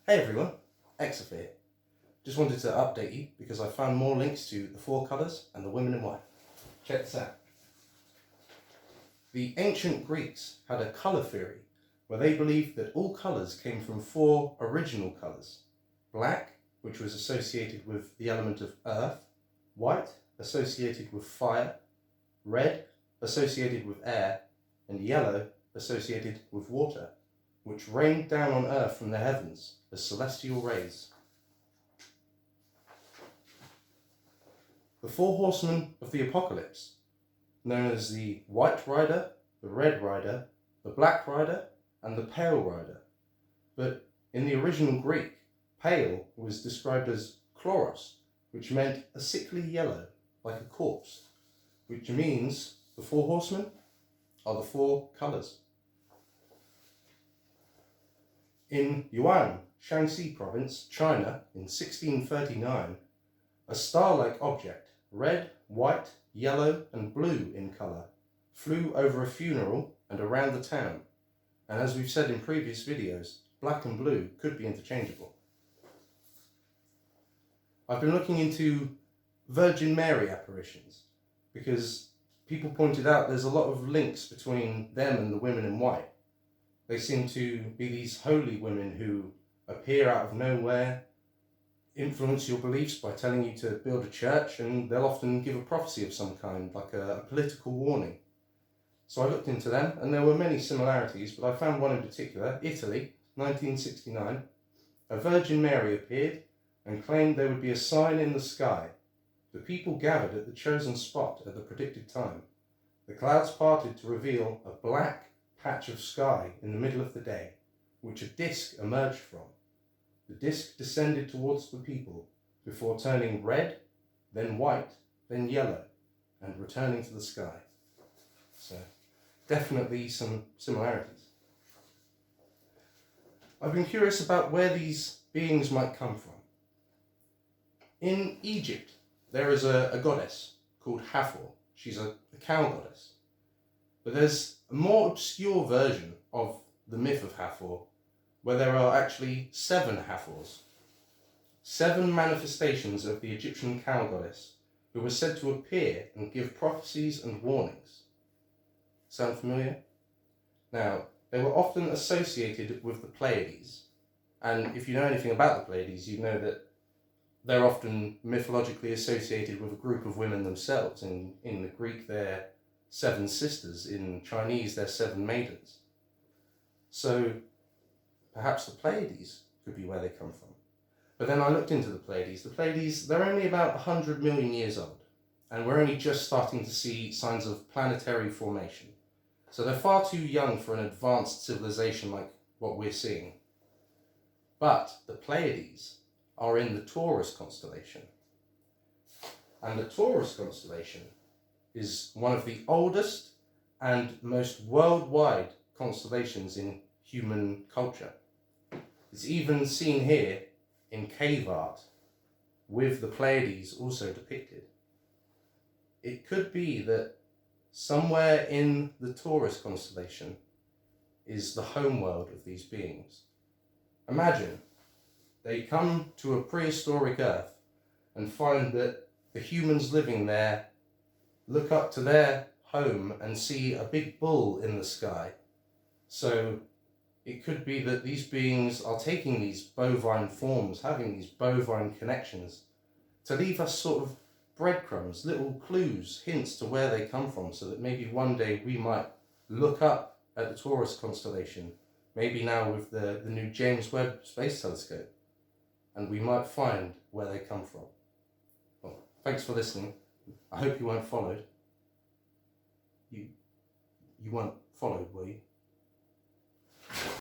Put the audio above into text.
Hey everyone, xopha here. Just wanted to update you because I found more links to the four colours and the women in white. Check this out. The ancient Greeks had a colour theory where they believed that all colours came from four original colours. Black, which was associated with the element of earth, white, associated with fire, red, associated with air, and yellow, associated with water, which rained down on earth from the heavens as celestial rays. The four horsemen of the apocalypse, known as the White Rider, the Red Rider, the Black Rider, and the Pale Rider. But in the original Greek, pale was described as chloros, which meant a sickly yellow, like a corpse, which means the four horsemen are the four colours. In Yuan, Shaanxi province, China, in 1639, a star-like object, red, white, yellow and blue in colour, flew over a funeral and around the town. And as we've said in previous videos, black and blue could be interchangeable. I've been looking into Virgin Mary apparitions because people pointed out there's a lot of links between them and the women in white. They seem to be these holy women who appear out of nowhere, influence your beliefs by telling you to build a church, and they'll often give a prophecy of some kind, like a political warning. So I looked into them, and there were many similarities, but I found one in particular. Italy, 1969. A Virgin Mary appeared and claimed there would be a sign in the sky. The people gathered at the chosen spot at the predicted time. The clouds parted to reveal a black patch of sky in the middle of the day, which a disc emerged from. The disc descended towards the people before turning red, then white, then yellow, and returning to the sky. So, definitely some similarities. I've been curious about where these beings might come from. In Egypt, there is a goddess called Hathor. She's a cow goddess. But there's a more obscure version of the myth of Hathor, where there are actually 7 Hathors. 7 manifestations of the Egyptian cow goddess, who were said to appear and give prophecies and warnings. Sound familiar? Now, they were often associated with the Pleiades. And if you know anything about the Pleiades, you know that they're often mythologically associated with a group of women themselves. In the Greek, they're 7 sisters. In Chinese, they're 7 maidens. So perhaps the Pleiades could be where they come from. But then I looked into the Pleiades. The Pleiades, they're only about 100 million years old. And we're only just starting to see signs of planetary formation. So they're far too young for an advanced civilization like what we're seeing. But the Pleiades are in the Taurus constellation. And the Taurus constellation is one of the oldest and most worldwide constellations in human culture. It's even seen here in cave art, with the Pleiades also depicted. It could be that somewhere in the Taurus constellation is the homeworld of these beings. Imagine they come to a prehistoric Earth and find that the humans living there look up to their home and see a big bull in the sky. So it could be that these beings are taking these bovine forms, having these bovine connections, to leave us sort of breadcrumbs, little clues, hints to where they come from, so that maybe one day we might look up at the Taurus constellation, maybe now with the new James Webb Space Telescope, and we might find where they come from. Well, thanks for listening. I hope you weren't followed. You weren't followed, were you?